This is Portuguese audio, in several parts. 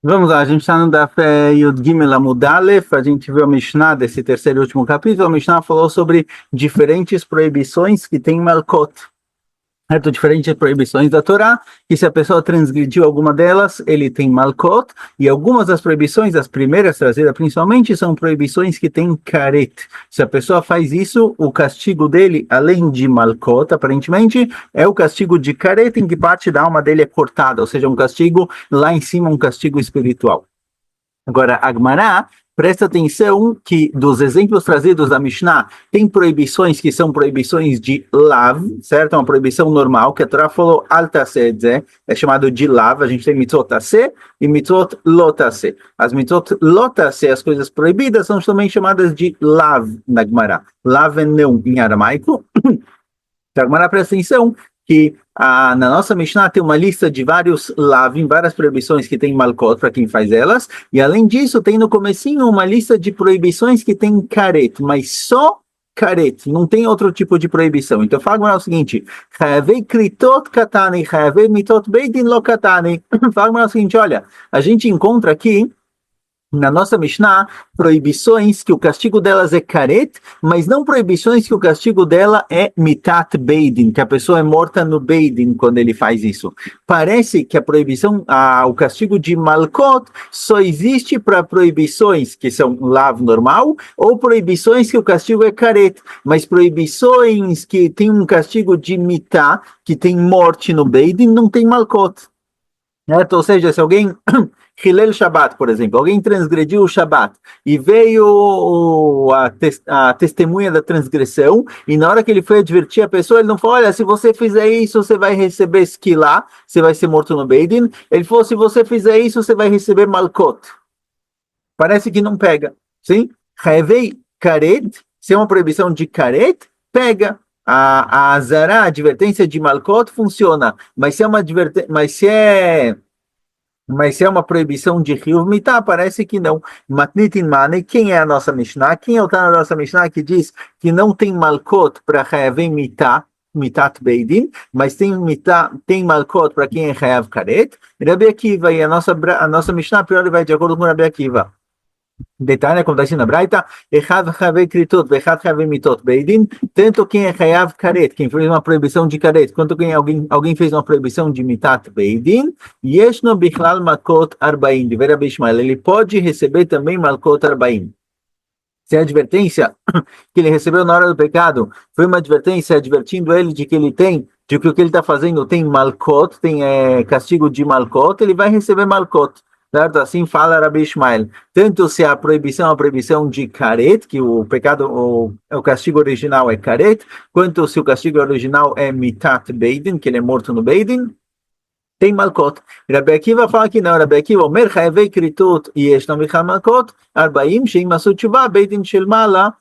Vamos lá, a gente está no Daf Yud Gimel Amud Aleph, a gente viu a Mishnah desse terceiro e último capítulo. A Mishnah falou sobre diferentes proibições que tem Malkot, certo? Diferentes proibições da Torá, que se a pessoa transgrediu alguma delas, ele tem Malkot, e algumas das proibições, as primeiras trazidas principalmente, são proibições que tem Karet. Se a pessoa faz isso, o castigo dele, além de Malkot, aparentemente, é o castigo de Karet, em que parte da alma dele é cortada, ou seja, um castigo lá em cima, um castigo espiritual. Agora, Agmará, presta atenção que dos exemplos trazidos da Mishnah, tem proibições que são proibições de lav, certo? É uma proibição normal, que a Torá falou altassedze, é chamado de lav. A gente tem mitzvot tase e mitzvot lotase. As mitzvot lotase, as coisas proibidas, são também chamadas de lav na Agmará. Lav é não em aramaico. Então, Agmará, presta atenção que na nossa Mishnah tem uma lista de vários lavim, várias proibições que tem malkot para quem faz elas, e além disso tem no comecinho uma lista de proibições que tem karet, mas só karet, não tem outro tipo de proibição. Então fala o seguinte, chayavei kritot katani, chayavei mitot beidin lo katani. Fala o seguinte, olha, a gente encontra aqui na nossa Mishnah, proibições que o castigo delas é karet, mas não proibições que o castigo dela é mitat beidin, que a pessoa é morta no beidin quando ele faz isso. Parece que a proibição, o castigo de malkot só existe para proibições que são lav normal, ou proibições que o castigo é karet, mas proibições que tem um castigo de mitá, que tem morte no beidin, não tem malkot. Certo? Ou seja, se alguém Hilel Shabbat, por exemplo, alguém transgrediu o Shabbat e veio a testemunha da transgressão, e na hora que ele foi advertir a pessoa, ele não falou, olha, se você fizer isso, você vai receber esquilá, você vai ser morto no Beidin. Ele falou, se você fizer isso, você vai receber Malkot. Parece que não pega, sim? Havei Karet, se é uma proibição de Karet, pega. A Azará, a advertência de Malkot, funciona, mas se é uma advertência, mas se é uma proibição de Hiuv Mitá, parece que não. Matnitin Mane, quem é a nossa Mishnah? Quem é o Tana da nossa Mishnah que diz que não tem Malkot para Hayavim Mitá, Mitat Beidin, mas tem Malkot para quem é Hayav Karet? Rabi Akiva, e a nossa Mishnah pior vai de acordo com Rabi Akiva. Detalhe, como está assim na Braita, Echad Havei Kritot, Echad Havei Mitot Beidin, tanto quem é Hayav Karet, quem fez uma proibição de Karet, quanto quem alguém fez uma proibição de Mitat Beidin, Yeshno Bichlal Makot Arbaim, de Vera Bishmael, ele pode receber também Malkot Arbaim. Se a advertência que ele recebeu na hora do pecado foi uma advertência advertindo ele de que ele tem, de que o que ele está fazendo tem Malkot, tem castigo de Malkot, ele vai receber Malkot. Certo? Assim fala Rabi Ishmael. Tanto se a proibição é a proibição de karet, que o pecado, o castigo original é karet, quanto se o castigo original é mitat beidin, que ele é morto no beidin, tem malkot. Rabi Akiva fala que não. Rabi Akiva, Omer chayavei kritut yeshna michal malkot, arbaim sheim asu tshuva beidin shel mala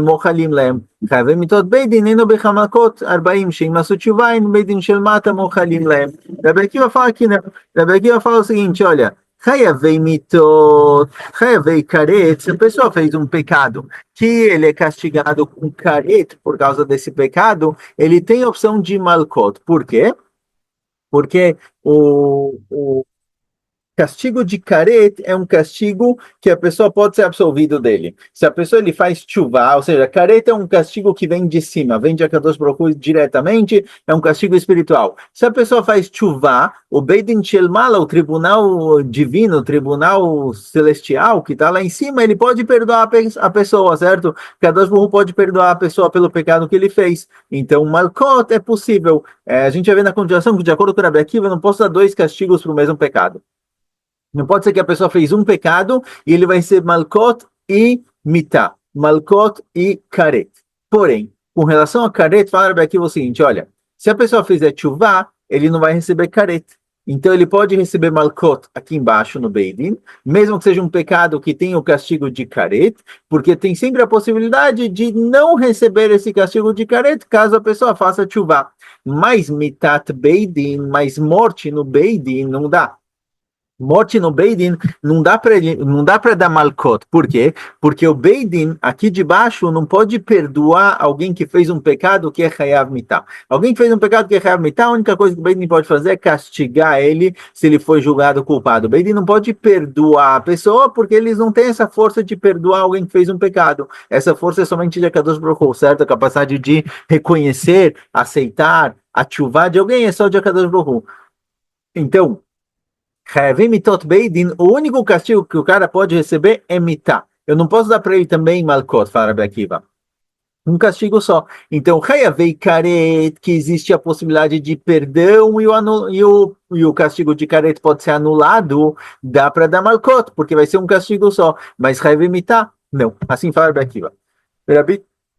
mochalim lehem. חייבים מיתות בית דין, אינו בחמקות 40, שאם עשו תשובה, אין בית דין של מטה מוחלים להם. רבי עקיבא fala que não. Rabi Akiva fala o seguinte, olha, Hayavei mitot, Hayavei karet, se a pessoa fez um pecado que ele é castigado com karet por causa desse pecado, ele tem a opção de malkot. Por quê? Porque o castigo de karet é um castigo que a pessoa pode ser absolvido dele. Se a pessoa ele faz chuva, ou seja, karet é um castigo que vem de cima, vem de Akadosh Baruch Hu diretamente, é um castigo espiritual. Se a pessoa faz chuva, o Beidin Shel Mala, o tribunal divino, o tribunal celestial que está lá em cima, ele pode perdoar a pessoa, certo? Akadosh Baruch Hu pode perdoar a pessoa pelo pecado que ele fez. Então, Malkot é possível. A gente vai ver na continuação que, de acordo com o Rabi Akiva, eu não posso dar dois castigos para o mesmo pecado. Não pode ser que a pessoa fez um pecado e ele vai ser malkot e mitá, malkot e karet. Porém, com relação a karet, fala aqui o seguinte, olha, se a pessoa fizer chuvá, ele não vai receber karet. Então ele pode receber malkot aqui embaixo no Beidin, mesmo que seja um pecado que tenha o castigo de karet, porque tem sempre a possibilidade de não receber esse castigo de karet caso a pessoa faça chuvá. Mas mitat Beidin, mais morte no Beidin, não dá. Morte no Beidin não dá para dar malkot. Por quê? Porque o Beidin, aqui de baixo, não pode perdoar alguém que fez um pecado que é Hayav Mitah. Alguém que fez um pecado que é Hayav Mitah, a única coisa que o Beidin pode fazer é castigar ele se ele foi julgado culpado. O Beidin não pode perdoar a pessoa porque eles não têm essa força de perdoar alguém que fez um pecado. Essa força é somente de Akadosh Baruch Hu, certo? A capacidade de reconhecer, aceitar, a tshuva de alguém é só de Akadosh Baruch Hu. Então, Chayavim mitot beidin, o único castigo que o cara pode receber é mitá. Eu não posso dar para ele também malkot, fala Rabi Akiva. Um castigo só. Então, Chayavei karet, que existe a possibilidade de perdão e o castigo de karet pode ser anulado, dá para dar malkot, porque vai ser um castigo só. Mas Chayavei mitá, não. Assim fala Rabi Akiva.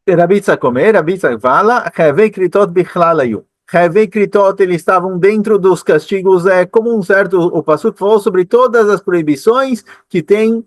Rabi Tzakome, Rabi Tzak fala, Chayavei kritot bichlal ayu. Chayvei Kritot, eles estavam dentro dos castigos, como um certo, o Passuco falou sobre todas as proibições que tem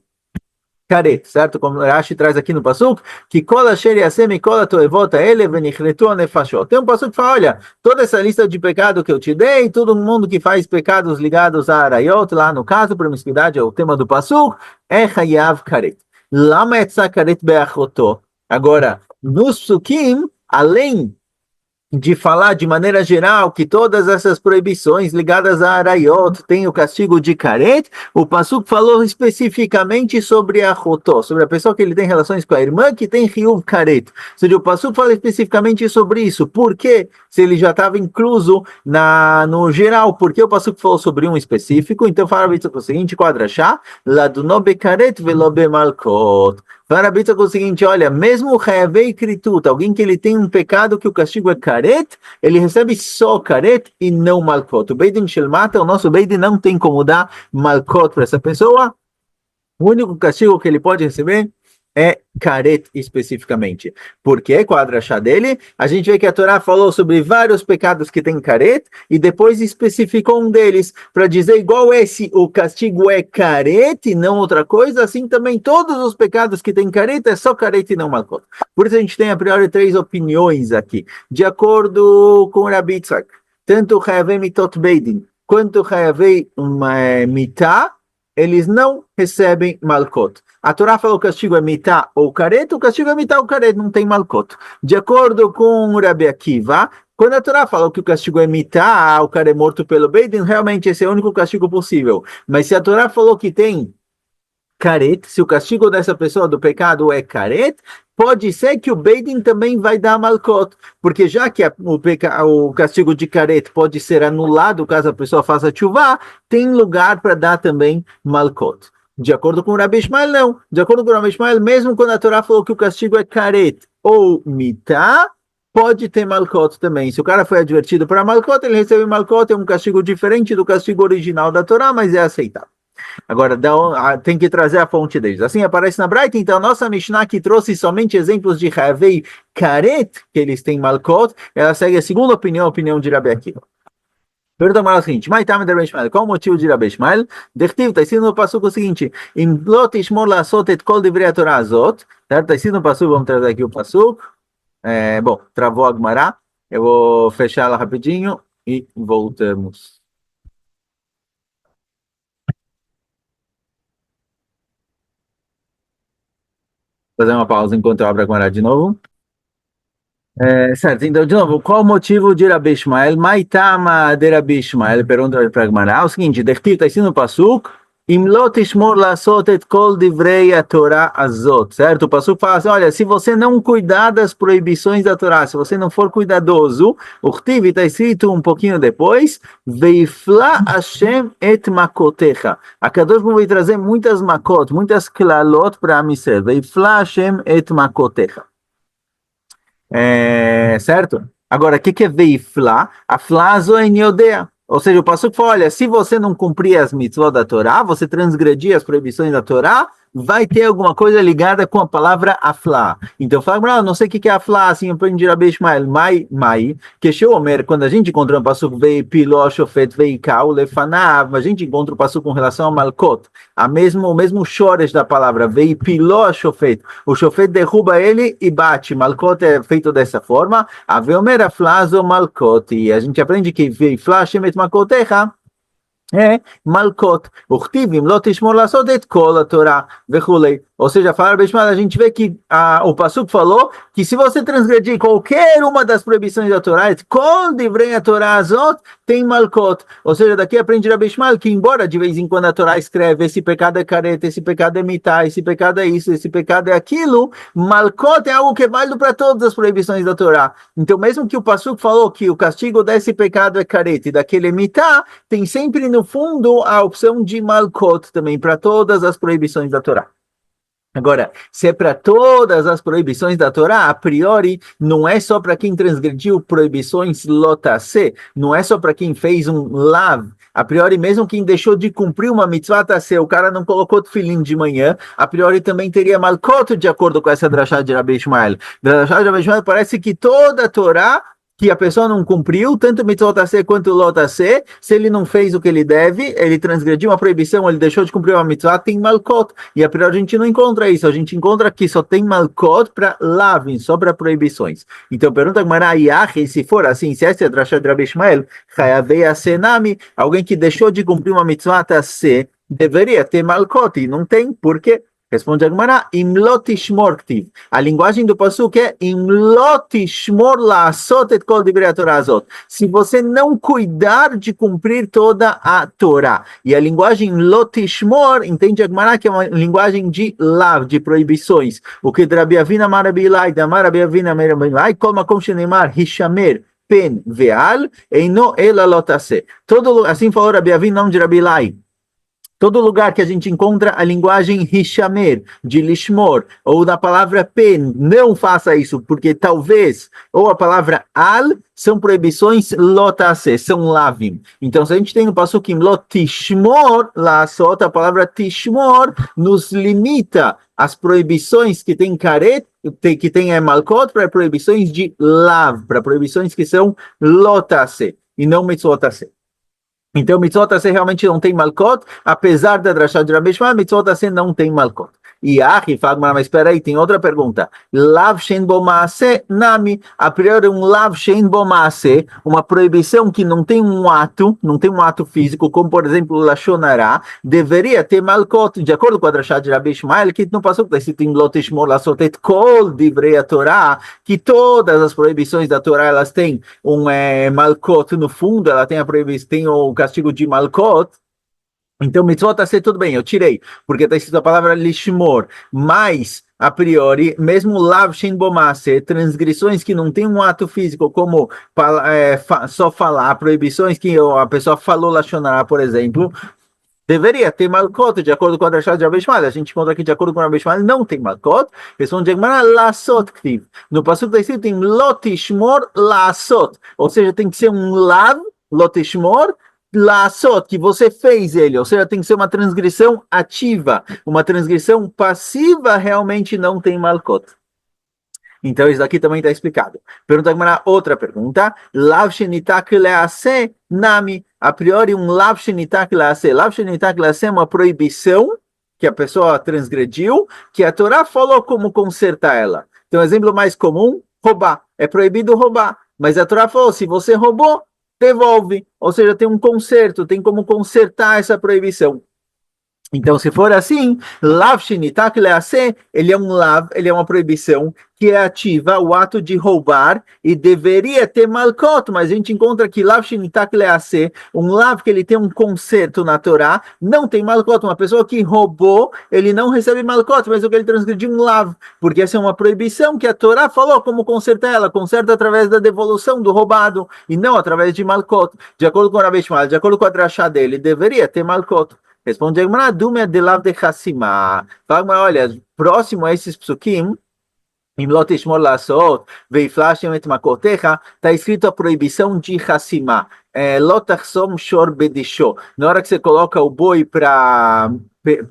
caret, certo? Como Rashi traz aqui no Passuco, que kola sheri asem e kola toevota ele venichletu nefashot. Tem um Passuco que fala, olha, toda essa lista de pecado que eu te dei, todo mundo que faz pecados ligados a arayot, lá no caso, promiscuidade, é o tema do Passuco, é hayav karet. Lama etza karet beachoto. Agora, nos psukim, além de falar de maneira geral que todas essas proibições ligadas a Arayot têm o castigo de Karet, o Passuco falou especificamente sobre a Chotó, sobre a pessoa que ele tem relações com a irmã que tem Hiyuv Karet. Ou seja, o Passuco fala especificamente sobre isso. Por quê? Se ele já estava incluso no geral, porque o Passuco falou sobre um específico, então fala o seguinte, quadra chá, lá do nobe Karet velobe Malkot. Parabéns com o seguinte, olha, mesmo o Hayavei Kritut, alguém que ele tem um pecado que o castigo é Karet, ele recebe só Karet e não Malkot. O Beidin Shelmata, o nosso Beidin não tem como dar Malkot para essa pessoa. O único castigo que ele pode receber é Karet especificamente. Porque, com a drachá dele, a gente vê que a Torá falou sobre vários pecados que tem Karet e depois especificou um deles para dizer igual esse, o castigo é Karet e não outra coisa, assim também todos os pecados que tem Karet é só Karet e não Malkot. Por isso a gente tem a priori três opiniões aqui. De acordo com o Rabi Yitzhak, tanto o Hayavei Mitot Beidin quanto o Hayavei Mitah, eles não recebem Malkot. A Torá falou que o castigo é mitá ou caret, o castigo é mitá ou caret, não tem malkot. De acordo com o Rabi Akiva, quando a Torá falou que o castigo é mitá, o cara é morto pelo Beidin, realmente esse é o único castigo possível. Mas se a Torá falou que tem caret, se o castigo dessa pessoa do pecado é caret, pode ser que o Beidin também vai dar malkot, porque já que o castigo de caret pode ser anulado caso a pessoa faça chuvá, tem lugar para dar também malkot. De acordo com o Rabi Ishmael, não. De acordo com o Rabi Ishmael, mesmo quando a Torá falou que o castigo é caret ou mitá, pode ter malkot também. Se o cara foi advertido para malkot, ele recebe malkot, é um castigo diferente do castigo original da Torá, mas é aceitável. Agora, tem que trazer a fonte deles. Assim aparece na Braita, então, a nossa Mishnah que trouxe somente exemplos de Havei Karet, que eles têm Malkot, ela segue a segunda opinião, a opinião de Rabi Akiva. Pergunta mais o seguinte, qual o motivo de Rabi Ishmael? Dechtiv, está escrito no passuco o seguinte, Im lot ishmor lasot et kol divrei Torah azot, está escrito no passuco, vamos trazer aqui o passuco. Bom, travou a Gemara, eu vou fechar ela rapidinho e voltamos. Fazer uma pausa enquanto eu abro a Gemara de novo. Certo, então, de novo, qual o motivo de Rabi Ishmael? Maitama de Rabi Ishmael, pergunta para a Gemara. É o seguinte, Dechtiv, está escrito no passuco, Im lo tishmor lasot et kol divrei a Torah azot, certo? O passuco fala assim, olha, se você não cuidar das proibições da Torá, se você não for cuidadoso, o Chtiv está escrito um pouquinho depois, veifla Hashem et makotecha. A Kadosh vai trazer muitas makot, muitas klalot para a Amisrael. Veifla Hashem et makotecha. Certo? Agora, o que é veifla? A flazo é niodea. Ou seja, o passuco fala, olha, se você não cumprir as mitzvot da Torá, você transgredir as proibições da Torá, vai ter alguma coisa ligada com a palavra aflá. Então fala, não sei o que é aflá, assim, eu aprendi Rabi Ishmael, mai, que Omer, quando a gente encontra um passuco, vei piló, shofet, vei kau, lefanav, a gente encontra um passuco com relação a malkot, o mesmo chores da palavra, vei piló, shofet, o shofet derruba ele e bate, malkot é feito dessa forma, a veomer aflazo malkot, e a gente aprende que vei flashem et malkotecha, é Malkot, Uchtivim, Lotishmor Lasot et Kol a Torá, Vechulei. Ou seja, falar Beshmal, a gente vê que o Passuco falou que se você transgredir qualquer uma das proibições da Torá, Kol Divrei a Torá Azot, tem Malkot. Ou seja, daqui aprende Rabi Shmuel que embora de vez em quando a Torá escreve esse pecado é careta, esse pecado é mitá, esse pecado é isso, esse pecado é aquilo, Malkot é algo que é válido para todas as proibições da Torá. Então, mesmo que o Passuco falou que o castigo desse pecado é careta e daquele é mitá, tem sempre no fundo a opção de Malkot também para todas as proibições da Torá. Agora, se é para todas as proibições da Torá, a priori, não é só para quem transgrediu proibições lotase, não é só para quem fez um lav. A priori, mesmo quem deixou de cumprir uma mitzvah tase, o cara não colocou tefilim de manhã, a priori também teria malkot de acordo com essa drachá de Rabi Ishmael. Drachá de Rabi Ishmael parece que toda a Torá que a pessoa não cumpriu, tanto o mitzvot tase quanto o lot tase, se ele não fez o que ele deve, ele transgrediu uma proibição, ele deixou de cumprir uma mitzvah, tem malkot. E a priori a gente não encontra isso, a gente encontra que só tem malkot para lavin, só para proibições. Então pergunta Gemara, se for assim, se essa é a drasha de Rabi Ishmael, chayavei asenami, alguém que deixou de cumprir uma mitzvah tase, deveria ter malkot, e não tem, por quê? Responde a Gemara, imlotishmor ktiv. A linguagem do pasuk é imlotishmor laasot et kol divrei Torah azot. Se você não cuidar de cumprir toda a Torá. E a linguagem lotishmor, entende a Gemara que é uma linguagem de lav, de proibições. O que Rabi Avina Marabi Ilai, Damar Rabi Avina Marabi Ilai, kol makom shenemar hishamer pen veal, eino ela lotase. Assim falou Rabi Avina, não de Rabi Ilai. Todo lugar que a gente encontra a linguagem hishamer, de lishmor, ou da palavra pen, não faça isso, porque talvez, ou a palavra al, são proibições lotase, são lavim. Então, se a gente tem no passukim lotishmor, lasot, a palavra tishmor nos limita as proibições que tem caret, que tem malkot, para proibições de lav, para proibições que são lotase, e não mitzvotase. Então, mitzvot tase realmente não tem malkot, apesar da drachá de Rabi Shmuel, mitzvot tase não tem malkot. E Achi fala, mas espera aí, tem outra pergunta. Lav shen bo maase nami, a priori um lav shen bo maase, uma proibição que não tem um ato físico, como por exemplo o lashonará, deveria ter malkot, de acordo com a drachá de Rabi Shmuel, que não passou, está escrito em lotishmor lasotet kol divrei a Torá, que todas as proibições da Torá, elas têm um malkot no fundo, ela tem a proibição, tem o castigo de malkot. Então, mitzvot tase, tudo bem, eu tirei, porque está escrito a palavra lishmor, mas, a priori, mesmo lav shen bo maase, transgressões que não tem um ato físico, como só falar, proibições que a pessoa falou lashonará, por exemplo, deveria ter malkot, de acordo com a drachá de Rabi Shmuel. A gente encontra aqui, de acordo com a Rabi Shmuel, não tem malkot. Responde Gemara, lasot ktiv. No passuco está escrito em lotishmor lasot, ou seja, tem que ser um lav, lotishmor, laçot, que você fez ele, ou seja, tem que ser uma transgressão ativa, uma transgressão passiva realmente não tem malkot. Então isso daqui também está explicado. Pergunta agora outra pergunta. Lav shenitak lease nami. A priori um lav shenitak lease. Lav shenitak lease é uma proibição que a pessoa transgrediu, que a Torá falou como consertar ela. Então, exemplo mais comum, roubar. É proibido roubar. Mas a Torá falou, se você roubou, devolve, ou seja, tem um conserto, tem como consertar essa proibição. Então, se for assim, lav shenitak lease, ele é um lav, ele é uma proibição que é ativa o ato de roubar e deveria ter malkot, mas a gente encontra que lav shenitak lease, um lav que ele tem um conserto na Torá, não tem malkot. Uma pessoa que roubou, ele não recebe malkot, mas o que ele transgrediu um lav, porque essa é uma proibição que a Torá falou como consertar ela, conserta através da devolução do roubado e não através de malkot. De acordo com o Rabi Shmuel, de acordo com a drachá dele, deveria ter malkot. Responde a Gemara, Dume de lav de Hassima. Fala, olha, próximo a esses psukim, em Lotishmor Lasot, Veiflashem et Makotecha, está escrito a proibição de Hassima. Lotachsom Shor Bedisho. Na hora que você coloca o boi para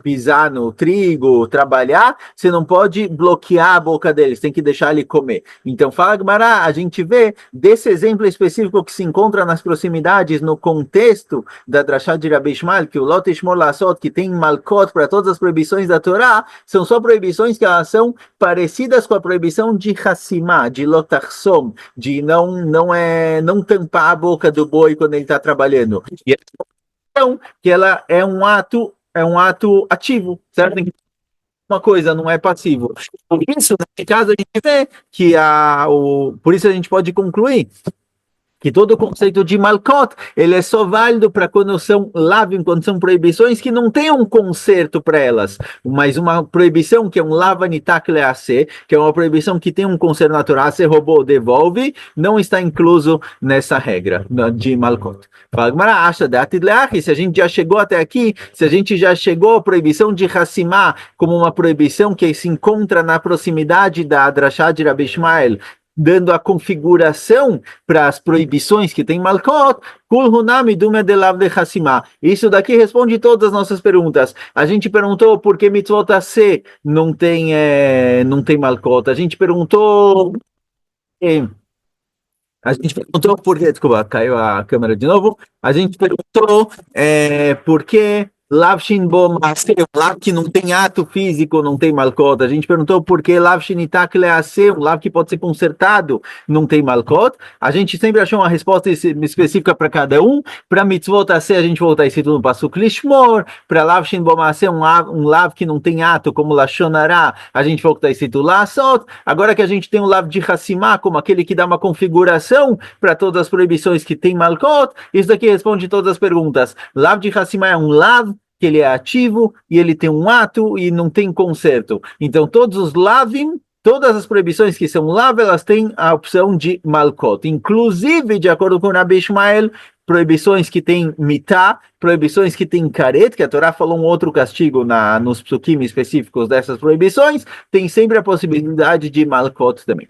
pisar no trigo, trabalhar, você não pode bloquear a boca deles, tem que deixar ele comer. Então, fala Gemara, a gente vê desse exemplo específico que se encontra nas proximidades, no contexto da drachá de Rabi Shmuel, que o Lotishmor Lasot, que tem malkot para todas as proibições da Torá, são só proibições que elas são parecidas com a proibição de Hassimah, de Lotachsom, de não tampar a boca do boi quando ele está trabalhando. E que ela é um ato ativo, certo? Uma coisa, não é passivo. Por isso, nesse caso, a gente vê que por isso a gente pode concluir que todo o conceito de Malkot, ele é só válido para quando são lavim, quando são proibições que não tem um conserto para elas, mas uma proibição que é um lavanitak lease, que é uma proibição que tem um conserto natural, se roubou, devolve, não está incluso nessa regra de Malkot. Fala, acha se a gente já chegou até aqui, se a gente já chegou à proibição de Hassimá como uma proibição que se encontra na proximidade da Drashá de Rabi Ishmael, dando a configuração para as proibições que tem Malkot, Kul Hunami Dume Delav de Hassimá. Isso daqui responde todas as nossas perguntas. A gente perguntou por que Mitzvot AC não tem Malkot. A gente perguntou por que, desculpa, caiu a câmera de novo. A gente perguntou por que Lav Shin Bo Maaseh, Lav que não tem ato físico, não tem Malkot. A gente perguntou por que Lav Shin Itak Leaseh, um Lav que pode ser consertado, não tem Malkot. A gente sempre achou uma resposta específica para cada um. Para Mitzvot AC, a gente volta escrito no Pasuk Lishmor. Para Lav Shin Bo Maaseh, um Lav que não tem ato, como Lashon Hara, a gente volta escrito Lasot. Agora que a gente tem um Lav de Hassimá, como aquele que dá uma configuração para todas as proibições que tem Malkot, isso daqui responde todas as perguntas. Lav de Hassimá é um Lav que ele é ativo e ele tem um ato e não tem conserto. Então, todos os lavim, todas as proibições que são lav, elas têm a opção de malkot. Inclusive, de acordo com Rabi Ishmael, proibições que tem mitá, proibições que tem karet, que a Torá falou um outro castigo nos psukim específicos dessas proibições, tem sempre a possibilidade de malkot também.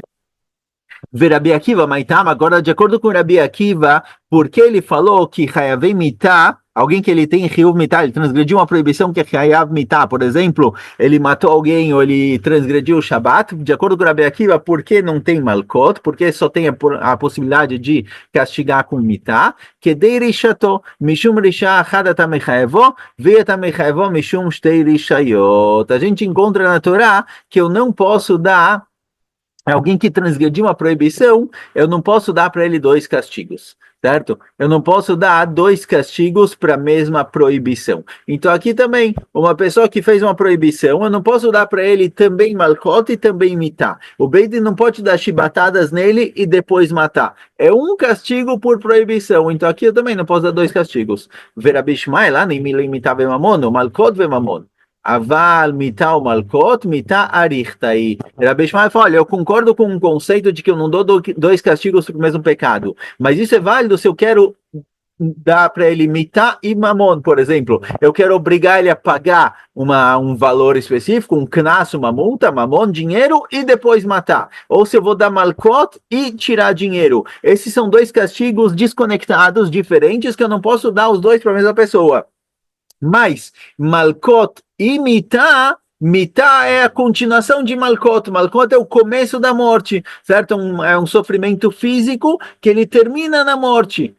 Rabi Akiva, Maitam, agora de acordo com Rabi Akiva, porque ele falou que Hayavei Mitá, alguém que ele tem Hiuv Mitá, ele transgrediu uma proibição que é Hayav Mitá, por exemplo, ele matou alguém ou ele transgrediu o Shabat, de acordo com Rabi Akiva, porque não tem Malkot, porque só tem a possibilidade de castigar com Mitá, que dei Rishato, Mishum Risha Hadata Mechaevo, Veata Mechaevo, Mishum Shtei Rishayot. A gente encontra na Torá que eu não posso dar alguém que transgrediu uma proibição, eu não posso dar para ele 2 castigos, certo? Eu não posso dar 2 castigos para a mesma proibição. Então aqui também, uma pessoa que fez uma proibição, eu não posso dar para ele também malkot e também mitá. O Beidin não pode dar chibatadas nele e depois matar. É um castigo por proibição. Então aqui eu também não posso dar 2 castigos. Verabishmai lá, nem milei mitá vemamon, malkot vemamon. Aval mitá o malkot, mitá arichtai. Rabi Ishmael fala, olha, eu concordo com o conceito de que eu não dou 2 castigos para o mesmo pecado, mas isso é válido se eu quero dar para ele mitá e mamon, por exemplo. Eu quero obrigar ele a pagar um valor específico, um knas, uma multa, mamon, dinheiro, e depois matar. Ou se eu vou dar malkot e tirar dinheiro. Esses são 2 castigos desconectados, diferentes, que eu não posso dar os 2 para a mesma pessoa. Mas Malkot e Mitá é a continuação de Malkot. Malkot é o começo da morte, certo? É um sofrimento físico que ele termina na morte.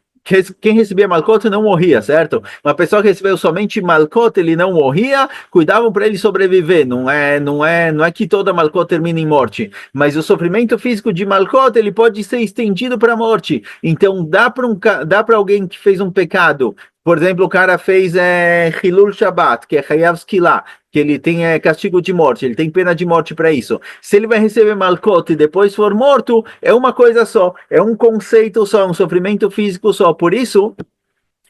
Quem recebia Malkot não morria, certo? Uma pessoa que recebeu somente Malkot, ele não morria, cuidavam para ele sobreviver. Não é que toda Malkot termina em morte, mas o sofrimento físico de Malkot, ele pode ser estendido para a morte. Então dá para alguém que fez um pecado. Por exemplo, o cara fez Hilul Shabbat, que é Hayav Skila, que ele tem castigo de morte, ele tem pena de morte para isso. Se ele vai receber Malkot e depois for morto, é uma coisa só, é um conceito só, um sofrimento físico só. Por isso,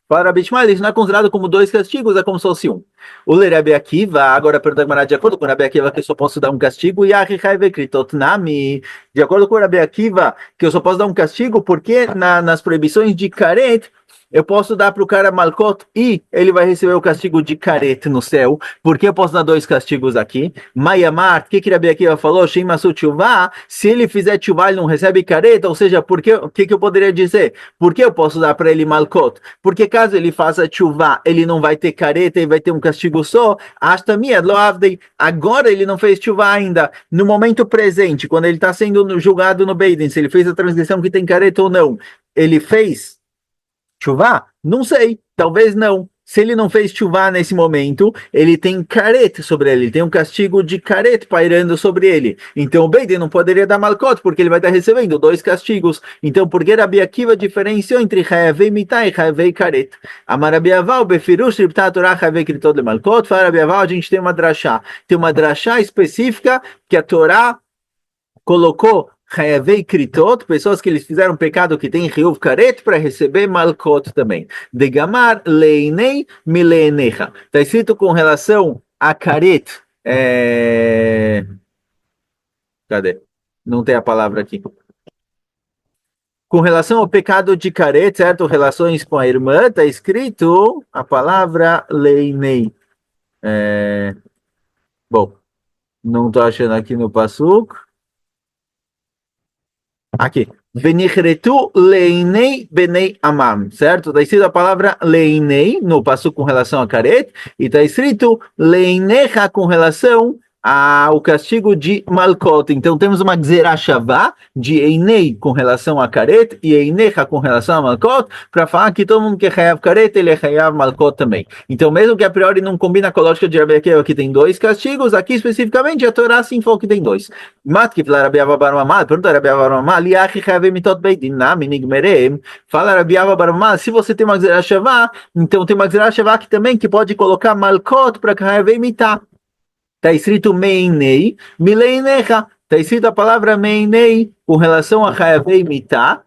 para Rabi Ishmael, isso não é considerado como 2 castigos, é como se fosse um. O Rabi Akiva, agora pergunta de acordo com o Rabi Akiva, que eu só posso dar um castigo, e de acordo com o Rabi Akiva, que eu só posso dar um castigo, porque nas proibições de Karet, eu posso dar para o cara Malkot e ele vai receber o castigo de Karet no céu. Por que eu posso dar 2 castigos aqui? Mayamar, o que Rabi Akiva falou? Sheimasu tchuvá, se ele fizer tchuvá, ele não recebe Karet, ou seja, o que eu poderia dizer? Por que eu posso dar para ele Malkot? Porque caso ele faça tchuvá, ele não vai ter Karet, ele vai ter um castigo só. Agora ele não fez tchuvá ainda. No momento presente, quando ele está sendo julgado no Beidin, se ele fez a transgressão que tem Karet ou não, ele fez Tchuvá? Não sei, talvez não, se ele não fez chuvá nesse momento, ele tem caret sobre ele, tem um castigo de caret pairando sobre ele. Então o Beidin não poderia dar malcot, porque ele vai estar recebendo dois castigos. Então, por que Rabi Akiva diferenciou entre Hayavei Mitá e Hayavei Karet? Amar Rabi Aval, Befirush, Ripta Torah, Hayavei Kritot de Malkot. Fala Rabi Aval, a gente tem uma drachá específica que a Torá colocou Hayavei Kritot, pessoas que eles fizeram pecado que tem Riyuv Karet para receber Malkot também. De Gamar Leinei Mileinecha. Está escrito com relação a Karet. Cadê? Não tem a palavra aqui. Com relação ao pecado de Karet, certo? Relações com a irmã, está escrito a palavra Leinei. Bom, não estou achando aqui no Pasuk. Aqui. Venichretu leinei benei amam, certo? Está escrito a palavra leinei no passo com relação a Karet e está escrito leinecha com relação ao castigo de Malkot. Então temos uma Gzerah Shavá de Einei com relação a Karet e Einecha com relação a Malkot para falar que todo mundo que é Hayav Karet ele é Hayav Malkot também. Então mesmo que a priori não combina com a lógica de Rabi Akiva que tem dois castigos, aqui especificamente a Torá sim falou que tem dois. Matki fala Rabi Ava bar Mamá, pergunta Rabi Ava bar Mamá, liachi Hayavei mitot beidin nami nigmerem. Fala Rabi Ava bar Mamá, se você tem uma Gzerah Shavá, então tem uma Gzerah Shavá aqui também que pode colocar Malkot para Hayavei mitá. Está escrito Meinei, Mileinecha. Está escrito a palavra Meinei com relação a Hayavei Mitá.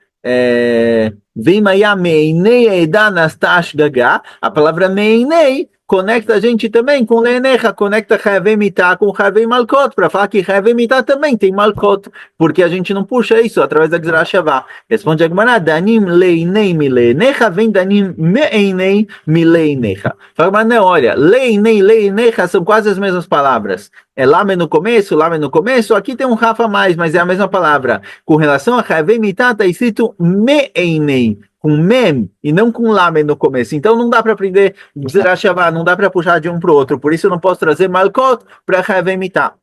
Vem Maya Meinei Eda Nastash Gagá. A palavra Meinei conecta a gente também com Leinecha, conecta Hayavei Mitá com Hayavei Malkot, para falar que Hayavei Mitá também tem Malkot, porque a gente não puxa isso através da Gzerah Shavá. Responde a Gemara, Danim Leinei Mileinecha, vem Danim Meinei Mileinecha. Fala, mas não, olha, Leinei, Leinecha são quase as mesmas palavras. É lame no começo, aqui tem um Rafa a mais, mas é a mesma palavra. Com relação a Hayavei Mitá, está escrito Meinei, com mem e não com lame no começo. Então não dá para aprender Gzerah Shavá, não dá para puxar de um para o outro. Por isso eu não posso trazer Malkot para Hayavei Mitá.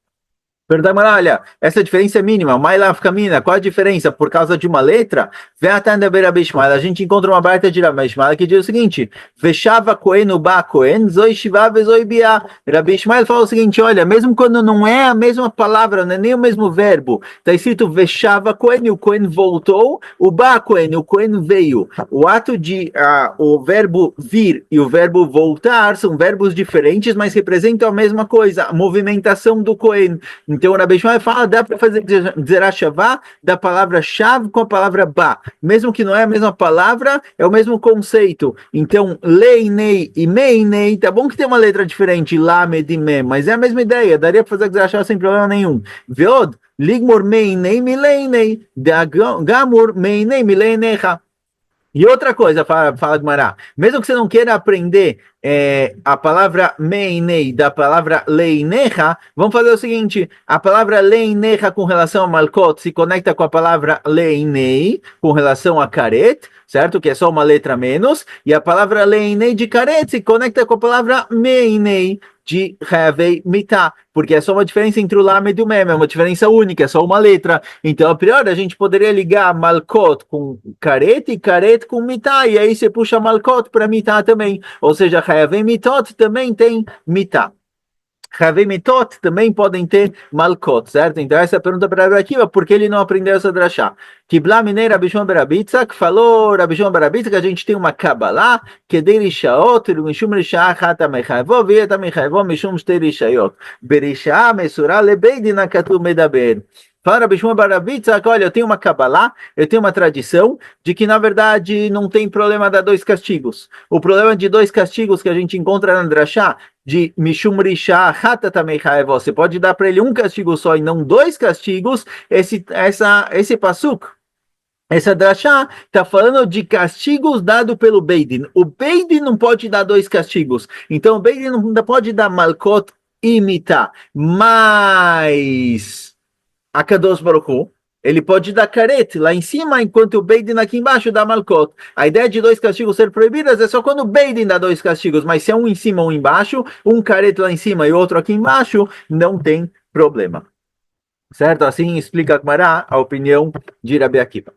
Pergunta, olha, essa diferença é mínima. Mailaf Kamina, qual a diferença? Por causa de uma letra? A gente encontra uma barta de Rabi Ishmael que diz o seguinte: Veshava Kohen Uba Kohen, Zoi Shiva Vezoi Bia. Rabi Ishmael fala o seguinte: olha, mesmo quando não é a mesma palavra, não é nem o mesmo verbo, está escrito Veshava Kohen, e o Kohen voltou, Uba Kohen, o Kohen veio. O ato de o verbo vir e o verbo voltar são verbos diferentes, mas representam a mesma coisa, a movimentação do Kohen. Então o Rabi Ishmael fala, dá para fazer Gzerah Shavá da palavra shav com a palavra ba. Mesmo que não é a mesma palavra, é o mesmo conceito. Então, leinei e meinei, tá bom que tem uma letra diferente, lamed e mem, mas é a mesma ideia, daria para fazer Gzerah Shavá sem problema nenhum. Veod, ligmor meinei mileinei, gamor meinei mileinecha. E outra coisa, fala Gumará, mesmo que você não queira aprender a palavra meinei da palavra leinecha, vamos fazer o seguinte, a palavra leinecha com relação a Malkot se conecta com a palavra leinei com relação a Karet, certo? Que é só uma letra menos, e a palavra leinei de Karet se conecta com a palavra meinei de Hayavei Mitá, porque é só uma diferença entre o Lamed e o Mem, é uma diferença única, é só uma letra. Então, a priori, a gente poderia ligar Malkot com Karet e Karet com Mitá, e aí você puxa Malkot para Mitá também. Ou seja, Hayavei Mitot também tem Mitá. Hayavei Mitot também podem ter Malkot, certo? Então essa é a pergunta para Rabi Akiva, por que ele não aprendeu essa drachá? Kibla minei Rabi Shimon bar Rabi Yitzhak, falou Rabi Shimon bar Rabi Yitzhak que a gente tem uma Kabbalah, que de rishaot, mishum rishaah chata mechayvo, vieta mechayvo, mishum shtei rishayot. Berishaah mesura lebeidin akatu medaber. Fala Rabi Shimon bar Rabi Yitzhak, olha, eu tenho uma Kabbalah, eu tenho uma tradição de que, na verdade, não tem problema dar dois castigos. O problema de dois castigos que a gente encontra na drachá, de Mishum Rishah Hatatamei Haevo, você pode dar para ele um castigo só e não dois castigos, esse pasuk, essa drachá está falando de castigos dados pelo Beidin. O Beidin não pode dar dois castigos, então o Beidin não pode dar Malkot e Mitá, mas a Kadosh Baruch Hu, ele pode dar carete lá em cima, enquanto o Beidin aqui embaixo dá Malkot. A ideia de dois castigos ser proibidas é só quando o Beidin dá dois castigos, mas se é um em cima ou um embaixo, um carete lá em cima e outro aqui embaixo, não tem problema. Certo? Assim explica a Gemara a opinião de Rabi Akiva.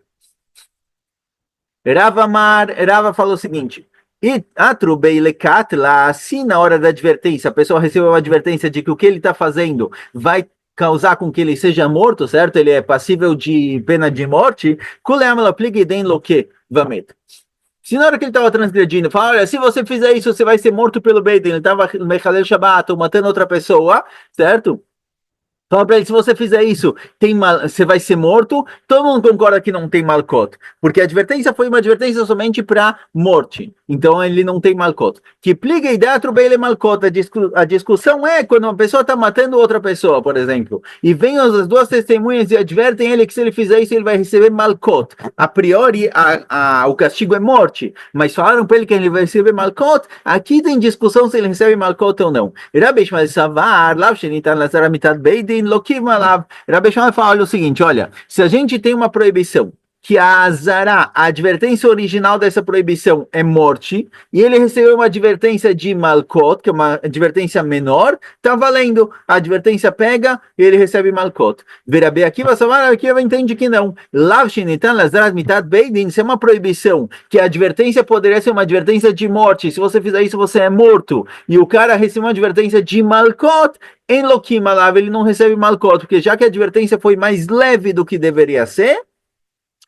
Rava falou o seguinte, E atrubei lekat lá, assim na hora da advertência, a pessoa recebeu uma advertência de que o que ele está fazendo vai causar com que ele seja morto, certo? Ele é passível de pena de morte. Kuleamala pligiden loque vamet. Se na hora que ele estava transgredindo, fala, olha, se você fizer isso, você vai ser morto pelo Beidin. Ele estava no Mechalel Shabbat, ou matando outra pessoa, certo? Fala pra ele, se você fizer isso, você vai ser morto. Todo mundo concorda que não tem malcot, porque a advertência foi uma advertência somente para morte. Então ele não tem malcot. Que pliga e datro bele malcot. A discussão é quando uma pessoa está matando outra pessoa, por exemplo, e vem as duas testemunhas e advertem ele que se ele fizer isso, ele vai receber malcot. A priori, o castigo é morte, mas falaram para ele que ele vai receber malcot. Aqui tem discussão se ele recebe malcot ou não. Rabi Shmuel Savar, Lav Shenitan Lazar Mitat Beidin, Lokim Alav. Rabi Shmuel fala o seguinte, olha, se a gente tem uma proibição, que a azará, a advertência original dessa proibição é morte, e ele recebeu uma advertência de malcot, que é uma advertência menor, tá valendo. A advertência pega e ele recebe malcot. Verabe Akiva Savar, Akiva entende que não. Lav Shenitan Lazar Mitat Beidin, se é uma proibição, que a advertência poderia ser uma advertência de morte, se você fizer isso você é morto, e o cara recebeu uma advertência de malcot, em Lokim Alav, ele não recebe malcot, porque já que a advertência foi mais leve do que deveria ser,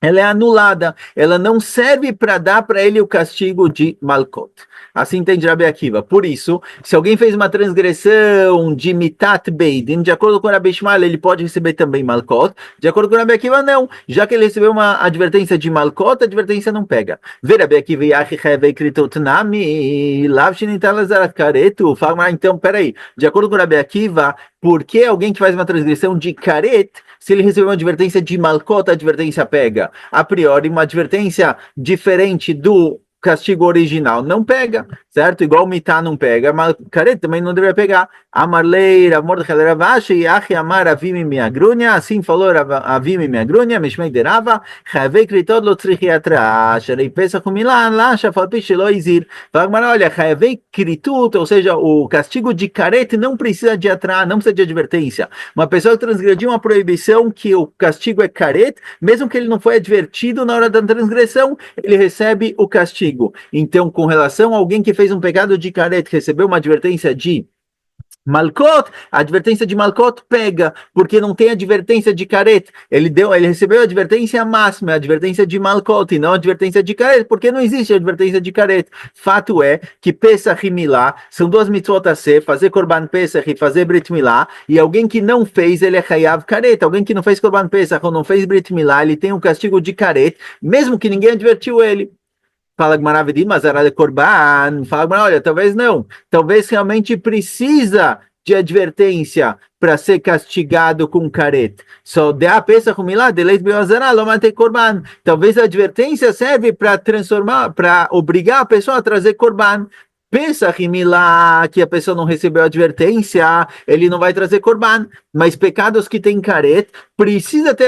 ela é anulada, ela não serve para dar para ele o castigo de malcot. Assim entende Rabi Akiva. Por isso, se alguém fez uma transgressão de mitat beidin, de acordo com Rabi Shmuel, ele pode receber também malcot. De acordo com Rabi Akiva, não. Já que ele recebeu uma advertência de malcot, a advertência não pega. Ver Rabi Akiva yachi cheve kritot nami lav shinitalazar karetu. Fala, então, peraí. De acordo com Rabi Akiva, por que alguém que faz uma transgressão de karet, se ele recebeu uma advertência de malcot, a advertência pega? A priori, uma advertência diferente do castigo original não pega, certo? Igual mitá não pega, mas caret também não deveria pegar. Amarlei, Mordechai Ravashi, Achi Amar Avimi Miagrunha, assim falou Avimi Miagrunha, Mishmei Derava, Chavei Kritot Lo Tzrichi Atrash, Arei Pesach Milan, Lasha Falpi Shelo Izir. Fala, mas olha, Chavei Kritut, ou seja, o castigo de caret não precisa de atrás, não precisa de advertência. Uma pessoa que transgrediu uma proibição que o castigo é caret, mesmo que ele não foi advertido na hora da transgressão, ele recebe o castigo. Então, com relação a alguém que fez um pecado de caret, recebeu uma advertência de malcot, a advertência de malcot pega, porque não tem advertência de caret. Ele recebeu a advertência máxima, a advertência de malcot, e não a advertência de caret, porque não existe advertência de caret. Fato é que Pesach e Milá são duas mitzvot a ser, fazer Korban Pesach e fazer Brit Milá, e alguém que não fez, ele é Chayav caret. Alguém que não fez Korban Pesach ou não fez Brit Milá, ele tem um castigo de caret, mesmo que ninguém advertiu ele. Fala Gmaravedim, mas era de Korban. Fala Gmara, olha, talvez não. Talvez realmente precisa de advertência para ser castigado com caret. Só de a peça comilá, de leite beozará, lo mantém Korban. Talvez a advertência serve para transformar, para obrigar a pessoa a trazer Korban. Pensa que milá, que a pessoa não recebeu advertência, ele não vai trazer Korban. Mas pecados que tem caret, precisa ter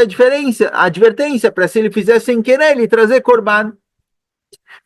a advertência para se ele fizer sem querer, ele trazer Korban.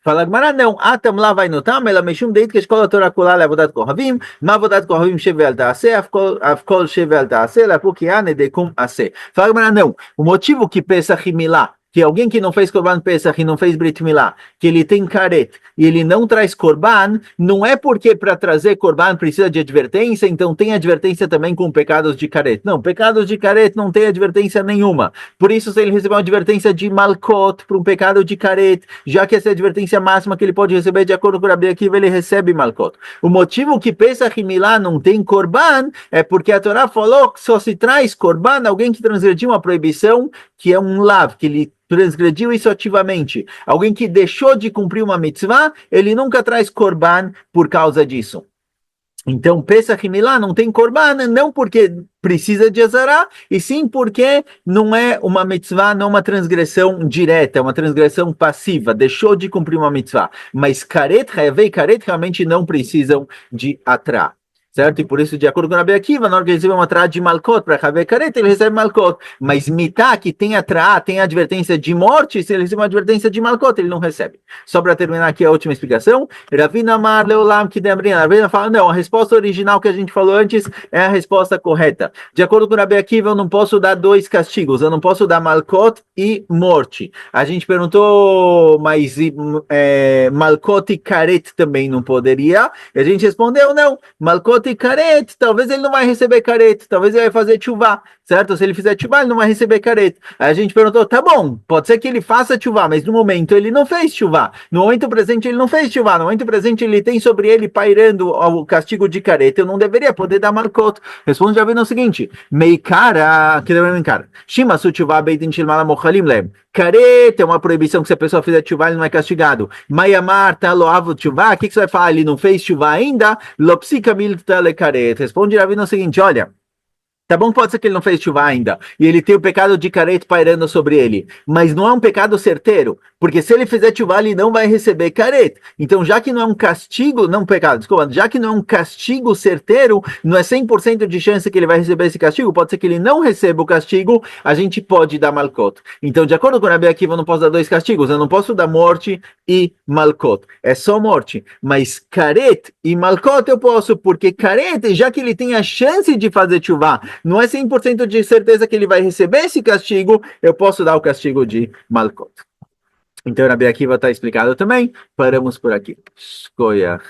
Fala Gmara, não, Atam lá vai notar, ela mexum deit que a escola Torá kula levodat kohavim, ma vodat kohavim sheve al taase, afkol sheve al taase, la pukiane dekum ase. Fala Gmara, não, o motivo que Pesach e Milá, que alguém que não fez Korban Pesach e não fez Brit Milá, que ele tem caret e ele não traz Korban, não é porque para trazer Korban precisa de advertência, então tem advertência também com pecados de caret. Não, pecados de caret não tem advertência nenhuma. Por isso, se ele receber uma advertência de malcot para um pecado de caret, já que essa é a advertência máxima que ele pode receber de acordo com o Rabi Akiva, ele recebe malcot. O motivo que Pesach e Milá não tem Korban é porque a Torá falou que só se traz Korban alguém que transgrediu uma proibição que é um lav, que ele transgrediu isso ativamente. Alguém que deixou de cumprir uma mitzvah, ele nunca traz korban por causa disso. Então, Pesach e Milá não tem korban, não porque precisa de azará, e sim porque não é uma mitzvah, não uma transgressão direta, é uma transgressão passiva, deixou de cumprir uma mitzvah. Mas karet, hayavei karet, realmente não precisam de atrás. certo? E por isso, de acordo com Rabi Akiva, na hora que ele recebe uma traá de Malkot para Haver Karet, ele recebe Malkot. Mas Mitá, que tem a traá, tem a advertência de morte, se ele recebe uma advertência de Malkot, ele não recebe. Só para terminar aqui a última explicação, Ravina Amar Leolam Kidemrin. Ravina fala, não, a resposta original que a gente falou antes é a resposta correta. De acordo com Rabi Akiva, eu não posso dar dois castigos, eu não posso dar Malkot e morte. A gente perguntou, mas Malkot e Karet também não poderia? E a gente respondeu, não, Malkot e Karet, talvez ele não vai receber Karet, talvez ele vai fazer Tchuvá, certo? Se ele fizer Tchuvá, ele não vai receber Karet. Aí a gente perguntou, tá bom, pode ser que ele faça Tchuvá, mas no momento ele não fez Tchuvá. No momento presente ele não fez Tchuvá, no momento presente ele tem sobre ele pairando o castigo de Karet, eu não deveria poder dar Malkot. Responde já vendo o seguinte, Meikara, que deve Meikara, Shima su Tchuvá beitin shilmala mochalim lem. Karet é uma proibição que se a pessoa fizer Tchuvá, ele não é castigado. Mayamar, taloavo Tchuvá, o que você vai falar? Ele não fez Tchuvá ainda? Lopsika milta le Karet. Responde já vendo o seguinte, olha, tá bom, pode ser que ele não fez chuva ainda, e ele tem o pecado de caret pairando sobre ele, mas não é um pecado certeiro, porque se ele fizer chuva, ele não vai receber caret. Então, já que não é um castigo, não pecado, desculpa, já que não é um castigo certeiro, não é 100% de chance que ele vai receber esse castigo, pode ser que ele não receba o castigo, a gente pode dar malkot. Então, de acordo com a Rabi Akiva, eu não posso dar dois castigos, eu não posso dar morte e malkot, é só morte, mas caret e malkot eu posso, porque caret, já que ele tem a chance de fazer chuva, não é 100% de certeza que ele vai receber esse castigo, eu posso dar o castigo de Malkot. Então, Rabi Akiva está explicado também. Paramos por aqui. Escolha.